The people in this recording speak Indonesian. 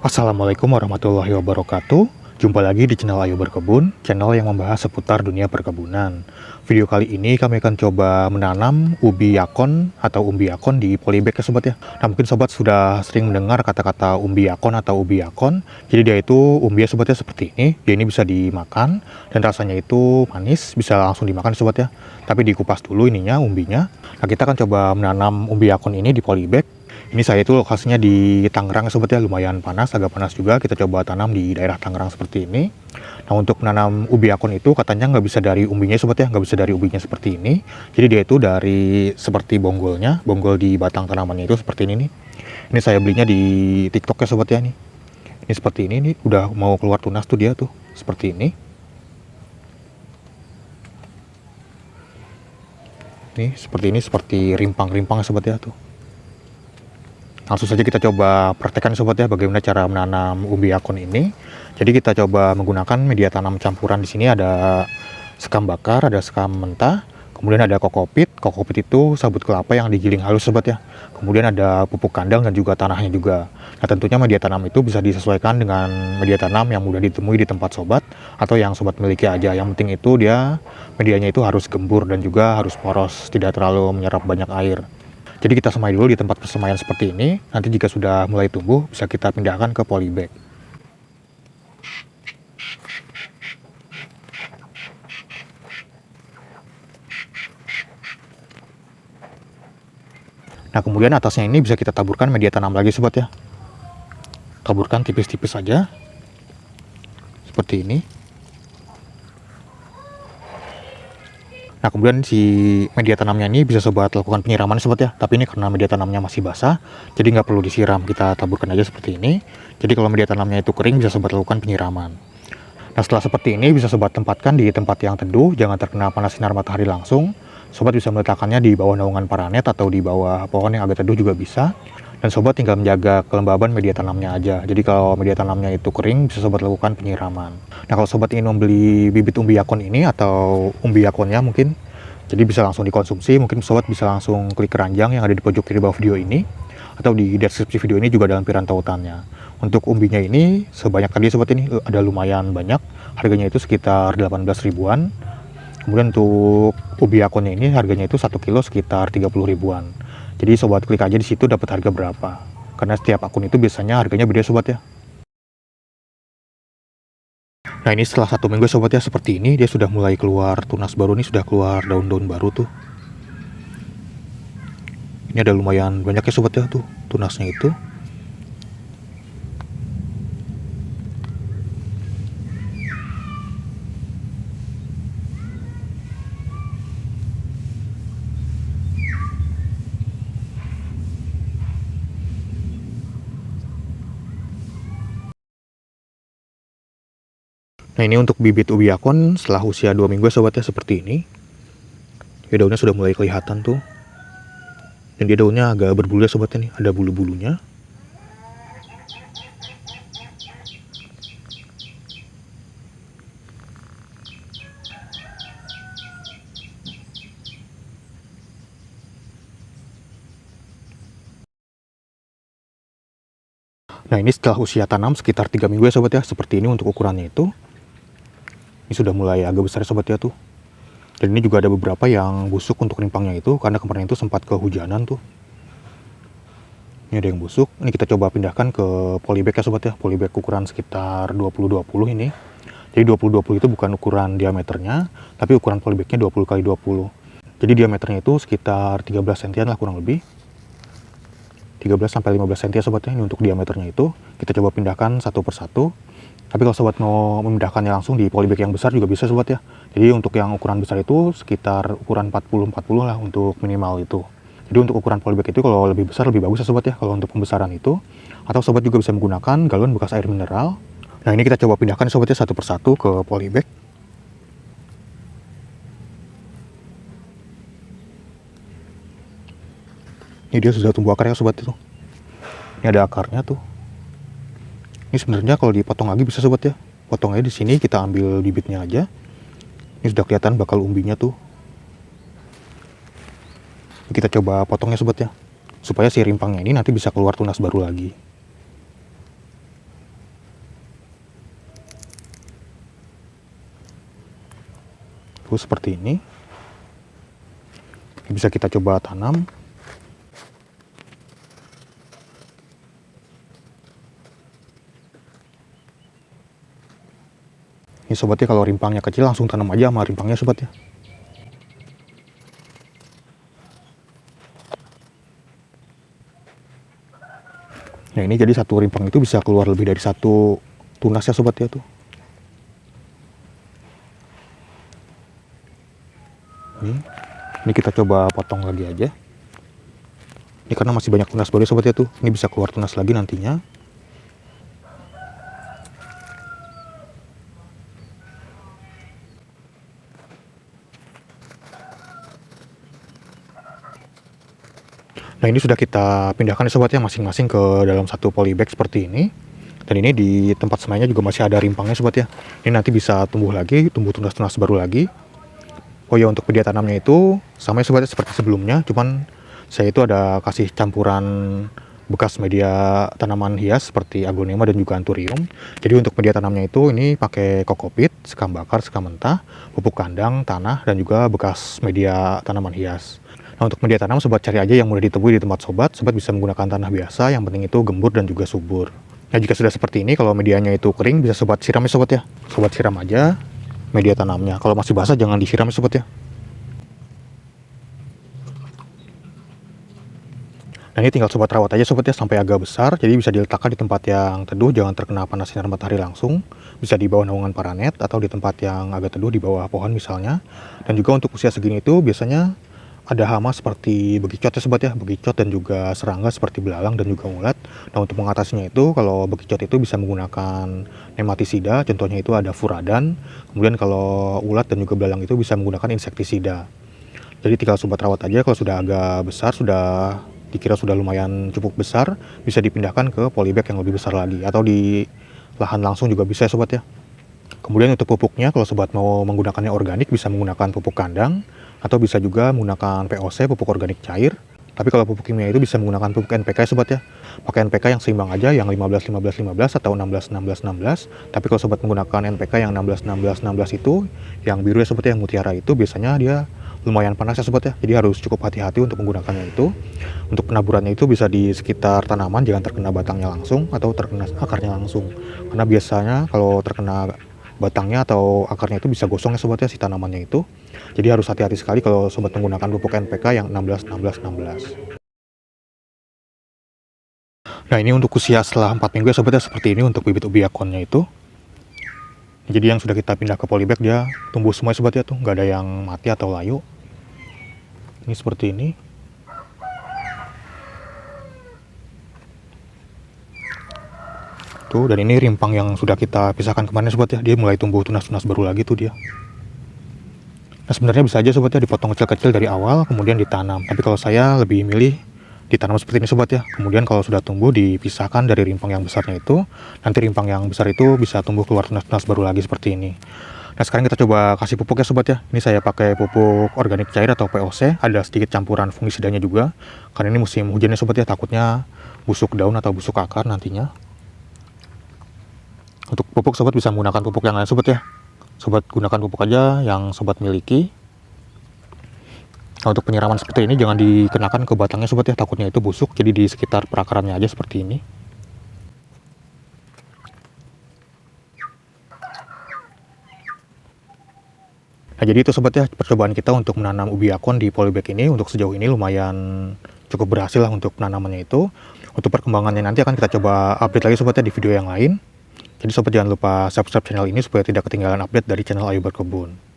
Assalamualaikum warahmatullahi wabarakatuh. Jumpa lagi di channel Ayo Berkebun, channel yang membahas seputar dunia perkebunan. Video kali ini kami akan coba menanam ubi yakon atau umbi yakon di polybag ya sobat ya. Nah mungkin sobat sudah sering mendengar kata-kata umbi yakon atau ubi yakon. Jadi dia itu umbinya sobat ya seperti ini. Dia ini bisa dimakan dan rasanya itu manis, bisa langsung dimakan sobat ya. Tapi dikupas dulu ininya umbinya. Nah kita akan coba menanam umbi yakon ini di polybag. Ini saya itu lokasinya di Tangerang ya sobat ya, lumayan panas, agak panas juga. Kita coba tanam di daerah Tangerang seperti ini. Nah untuk menanam ubi akon itu katanya nggak bisa dari umbinya sobat ya, nggak bisa dari ubinya seperti ini. Jadi dia itu dari seperti bonggolnya, bonggol di batang tanamannya itu seperti ini nih. Ini saya belinya di TikTok ya sobat ya nih. Ini seperti ini nih, udah mau keluar tunas tuh dia tuh, seperti ini. Nih seperti ini, seperti rimpang-rimpang ya sobat ya tuh. Langsung saja kita coba praktekkan sobat ya bagaimana cara menanam ubi akon ini. Jadi kita coba menggunakan media tanam campuran. Di sini ada sekam bakar, ada sekam mentah, kemudian ada kokopit. Kokopit itu sabut kelapa yang digiling halus sobat ya. Kemudian ada pupuk kandang dan juga tanahnya juga. Nah tentunya media tanam itu bisa disesuaikan dengan media tanam yang mudah ditemui di tempat sobat atau yang sobat miliki aja. Yang penting itu dia medianya itu harus gembur dan juga harus poros, tidak terlalu menyerap banyak air. Jadi kita semai dulu di tempat persemaian seperti ini. Nanti jika sudah mulai tumbuh, bisa kita pindahkan ke polybag. Nah kemudian atasnya ini bisa kita taburkan media tanam lagi sobat ya. Taburkan tipis-tipis saja. Seperti ini. Nah kemudian si media tanamnya ini bisa sobat lakukan penyiraman sobat ya. Tapi ini karena media tanamnya masih basah, jadi nggak perlu disiram. Kita taburkan aja seperti ini. Jadi kalau media tanamnya itu kering, bisa sobat lakukan penyiraman. Nah setelah seperti ini bisa sobat tempatkan di tempat yang teduh, jangan terkena panas sinar matahari langsung. Sobat bisa meletakkannya di bawah naungan paranet atau di bawah pohon yang agak teduh juga bisa. Dan sobat tinggal menjaga kelembaban media tanamnya aja. Jadi kalau media tanamnya itu kering, bisa sobat lakukan penyiraman. Nah kalau sobat ingin membeli bibit umbi yakon ini atau umbi yakonnya mungkin, jadi bisa langsung dikonsumsi. Mungkin sobat bisa langsung klik keranjang yang ada di pojok kiri bawah video ini, atau di deskripsi video ini juga dalam lampiran tautannya. Untuk umbinya ini sebanyak tadi sobat ini ada lumayan banyak. Harganya itu sekitar 18 ribuan. Kemudian untuk ubi akonnya ini harganya itu 1 kilo sekitar 30 ribuan. Jadi sobat klik aja di situ dapat harga berapa. Karena setiap akun itu biasanya harganya beda sobat ya. Nah ini setelah 1 minggu sobat ya seperti ini, dia sudah mulai keluar tunas baru nih, sudah keluar daun-daun baru tuh. Ini ada lumayan banyak ya sobat ya tuh tunasnya itu. Nah ini untuk bibit ubi akon setelah usia 2 minggu sobat ya seperti ini. Ya daunnya sudah mulai kelihatan tuh. Dan dia daunnya agak berbulu ya sobat ini, ada bulu-bulunya. Nah ini setelah usia tanam sekitar 3 minggu ya sobat ya, seperti ini untuk ukurannya itu. Ini sudah mulai agak besar ya sobat ya tuh. Dan ini juga ada beberapa yang busuk untuk rimpangnya itu, karena kemarin itu sempat kehujanan tuh. Ini ada yang busuk. Ini kita coba pindahkan ke polybag ya sobat ya, polybag ukuran sekitar 20-20 ini. Jadi 20-20 itu bukan ukuran diameternya, tapi ukuran polybagnya 20x20. Jadi diameternya itu sekitar 13 cm lah kurang lebih. 13-15 cm ya sobat ya, ini untuk diameternya itu. Kita coba pindahkan satu persatu. Tapi kalau sobat mau memindahkannya langsung di polybag yang besar juga bisa sobat ya. Jadi untuk yang ukuran besar itu sekitar ukuran 40-40 lah untuk minimal itu. Jadi untuk ukuran polybag itu kalau lebih besar lebih bagus ya sobat ya, kalau untuk pembesaran itu. Atau sobat juga bisa menggunakan galon bekas air mineral. Nah ini kita coba pindahkan sobat ya satu persatu ke polybag. Ini dia sudah tumbuh akar ya sobat itu. Ini ada akarnya tuh. Ini sebenarnya kalau dipotong lagi bisa sobat ya. Potong aja di sini, kita ambil bibitnya aja. Ini sudah kelihatan bakal umbinya tuh. Ini kita coba potongnya sobat ya. Supaya si rimpangnya ini nanti bisa keluar tunas baru lagi. tuh seperti ini. Bisa kita coba tanam. Ini sobat ya, kalau rimpangnya kecil langsung tanam aja sama rimpangnya sobat ya. Nah ini jadi satu rimpang itu bisa keluar lebih dari satu tunas ya sobat ya tuh. Ini kita coba potong lagi aja. Ini karena masih banyak tunas baru sobat ya tuh. Ini bisa keluar tunas lagi nantinya. Nah ini sudah kita pindahkan ya sobat ya, masing-masing ke dalam satu polybag seperti ini. Dan ini di tempat semainya juga masih ada rimpangnya sobat ya. Ini nanti bisa tumbuh lagi, tumbuh tunas-tunas baru lagi. Oh ya, untuk media tanamnya itu sama ya sobat ya, seperti sebelumnya. Cuman saya itu ada kasih campuran bekas media tanaman hias seperti aglonema dan juga anthurium. Jadi untuk media tanamnya itu ini pakai kokopit, sekam bakar, sekam mentah, pupuk kandang, tanah, dan juga bekas media tanaman hias. Nah untuk media tanam sobat cari aja yang mudah ditemui di tempat sobat. Sobat bisa menggunakan tanah biasa, yang penting itu gembur dan juga subur. Nah jika sudah seperti ini, kalau medianya itu kering bisa sobat siram ya sobat ya. Sobat siram aja media tanamnya. Kalau masih basah jangan disiram ya sobat ya. Nah ini tinggal sobat rawat aja sobat ya sampai agak besar. Jadi bisa diletakkan di tempat yang teduh, jangan terkena panas sinar matahari langsung. Bisa di bawah naungan paranet atau di tempat yang agak teduh di bawah pohon misalnya. Dan juga untuk usia segini itu biasanya ada hama seperti bekicot ya sobat ya, bekicot dan juga serangga seperti belalang dan juga ulat. Nah untuk mengatasinya itu, kalau bekicot itu bisa menggunakan nematisida, contohnya itu ada furadan. Kemudian kalau ulat dan juga belalang itu bisa menggunakan insektisida. Jadi tinggal sobat rawat aja, kalau sudah agak besar, sudah dikira sudah lumayan cukup besar, bisa dipindahkan ke polybag yang lebih besar lagi, atau di lahan langsung juga bisa ya sobat ya. Kemudian untuk pupuknya, kalau sobat mau menggunakannya organik bisa menggunakan pupuk kandang, atau bisa juga menggunakan POC, pupuk organik cair. Tapi kalau pupuk kimia itu bisa menggunakan pupuk NPK ya sobat ya. Pakai NPK yang seimbang aja, yang 15-15-15 atau 16-16-16. Tapi kalau sobat menggunakan NPK yang 16-16-16 itu, yang biru ya sobat ya, yang mutiara itu biasanya dia lumayan panas ya sobat ya. Jadi harus cukup hati-hati untuk menggunakannya itu. Untuk penaburannya itu bisa di sekitar tanaman, jangan terkena batangnya langsung atau terkena akarnya langsung. Karena biasanya kalau terkena batangnya atau akarnya itu bisa gosong ya sobat ya si tanamannya itu. Jadi harus hati-hati sekali kalau sobat menggunakan pupuk NPK yang 16-16-16. Nah ini untuk usia setelah 4 minggu ya sobat ya, seperti ini untuk bibit ubi akonnya itu. Jadi yang sudah kita pindah ke polybag dia tumbuh semua ya sobat ya tuh, nggak ada yang mati atau layu. Ini seperti ini. Tuh, dan ini rimpang yang sudah kita pisahkan kemarin sobat ya, dia mulai tumbuh tunas-tunas baru lagi tuh dia. Nah sebenarnya bisa aja sobat ya dipotong kecil-kecil dari awal kemudian ditanam, tapi kalau saya lebih milih ditanam seperti ini sobat ya. Kemudian kalau sudah tumbuh dipisahkan dari rimpang yang besarnya itu, nanti rimpang yang besar itu bisa tumbuh keluar tunas-tunas baru lagi seperti ini. Nah sekarang kita coba kasih pupuk ya sobat ya. Ini saya pakai pupuk organik cair atau POC, ada sedikit campuran fungisidanya juga. Karena ini musim hujan ya sobat ya, takutnya busuk daun atau busuk akar nantinya. Untuk pupuk sobat bisa menggunakan pupuk yang lain sobat ya. Sobat gunakan pupuk aja yang sobat miliki. Nah, untuk penyiraman seperti ini jangan dikenakan ke batangnya sobat ya, takutnya itu busuk. Jadi di sekitar perakarannya aja seperti ini. Nah jadi itu sobat ya percobaan kita untuk menanam ubi akon di polybag ini. Untuk sejauh ini lumayan cukup berhasil lah untuk penanamannya itu. Untuk perkembangannya nanti akan kita coba update lagi sobat ya di video yang lain. Jadi sobat jangan lupa subscribe channel ini supaya tidak ketinggalan update dari channel Ayo Berkebun.